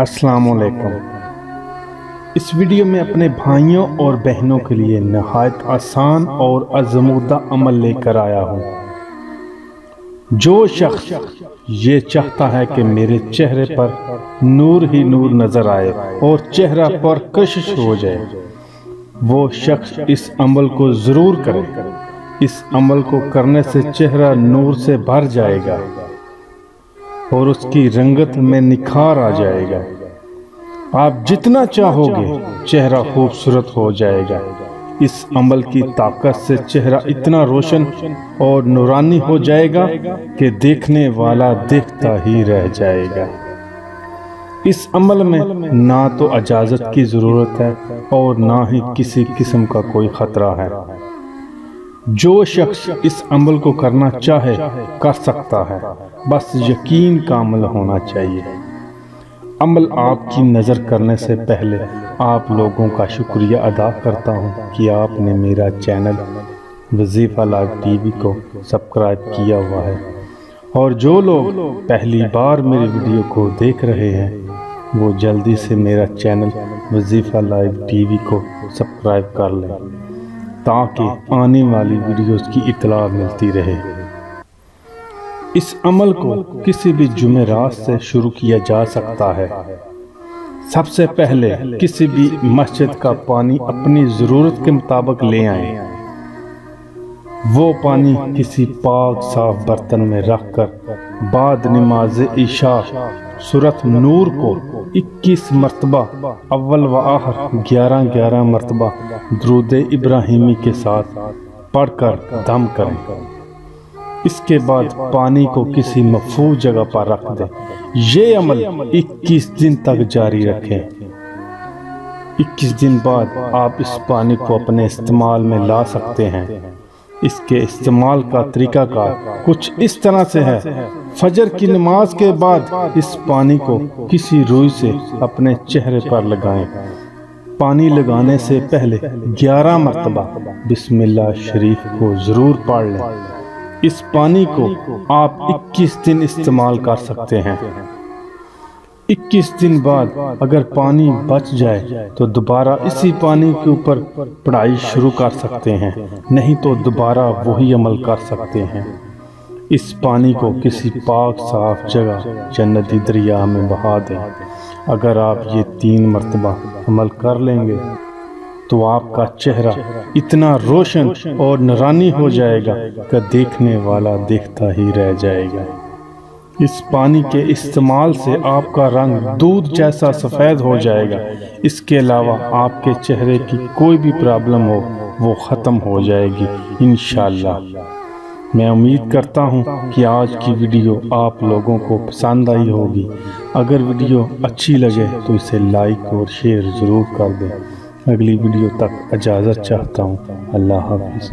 السلام علیکم۔ اس ویڈیو میں اپنے بھائیوں اور بہنوں کے لیے نہایت آسان اور آزمودہ عمل لے کر آیا ہوں۔ جو شخص یہ چاہتا ہے کہ میرے چہرے پر نور ہی نور نظر آئے اور چہرہ پر کشش ہو جائے، وہ شخص اس عمل کو ضرور کرے۔ اس عمل کو کرنے سے چہرہ نور سے بھر جائے گا اور اس کی رنگت میں نکھار آ جائے گا۔ آپ جتنا چاہو گے چہرہ خوبصورت ہو جائے گا۔ اس عمل کی طاقت سے چہرہ اتنا روشن اور نورانی ہو جائے گا کہ دیکھنے والا دیکھتا ہی رہ جائے گا۔ اس عمل میں نہ تو اجازت کی ضرورت ہے اور نہ ہی کسی قسم کا کوئی خطرہ ہے۔ جو شخص اس عمل کو کرنا چاہے کر سکتا ہے، بس یقین کامل ہونا چاہیے۔ عمل آپ کی نظر کرنے سے پہلے آپ لوگوں کا شکریہ ادا کرتا ہوں کہ آپ نے میرا چینل وظیفہ لائیو ٹی وی کو سبسکرائب کیا ہوا ہے، اور جو لوگ پہلی بار میری ویڈیو کو دیکھ رہے ہیں وہ جلدی سے میرا چینل وظیفہ لائیو ٹی وی کو سبسکرائب کر لیں تاکہ آنے والی ویڈیوز کی اطلاع ملتی رہے۔ اس عمل کو کسی بھی جمعرات سے شروع کیا جا سکتا ہے۔ سب سے پہلے کسی بھی مسجد کا پانی اپنی ضرورت کے مطابق لے آئیں۔ وہ پانی کسی پاک صاف برتن میں رکھ کر بعد نماز عشاء سورۃ نور کو 21 مرتبہ اول و آخر 11 مرتبہ درود ابراہیمی کے ساتھ پڑھ کر دم کریں۔ اس کے بعد پانی کو کسی محفوظ جگہ پر رکھ دیں۔ یہ عمل 21 دن تک جاری رکھیں۔ 21 دن بعد آپ اس پانی کو اپنے استعمال میں لا سکتے ہیں۔ اس کے استعمال کا طریقہ کار کچھ اس طرح سے ہے۔ فجر کی نماز کے بعد اس پانی کو کسی روئی سے اپنے چہرے پر لگائیں۔ پانی لگانے سے پہلے 11 مرتبہ بسم اللہ شریف کو ضرور پڑھ لیں۔ اس پانی کو آپ 21 دن استعمال کر سکتے ہیں۔ 21 دن بعد اگر پانی بچ جائے تو دوبارہ اسی پانی کے اوپر پڑھائی شروع کر سکتے ہیں، نہیں تو دوبارہ وہی عمل کر سکتے ہیں۔ اس پانی کو کسی پاک صاف جگہ یا ندی دریا میں بہا دیں۔ اگر آپ یہ 3 مرتبہ عمل کر لیں گے تو آپ کا چہرہ اتنا روشن اور نورانی ہو جائے گا کہ دیکھنے والا دیکھتا ہی رہ جائے گا۔ اس پانی کے استعمال سے آپ کا رنگ دودھ جیسا سفید ہو جائے گا۔ اس کے علاوہ آپ کے چہرے کی کوئی بھی پرابلم ہو وہ ختم ہو جائے گی انشاءاللہ۔ میں امید کرتا ہوں کہ آج کی ویڈیو آپ لوگوں کو پسند آئی ہوگی۔ اگر ویڈیو اچھی لگے تو اسے لائک اور شیئر ضرور کر دیں۔ اگلی ویڈیو تک اجازت چاہتا ہوں۔ اللہ حافظ۔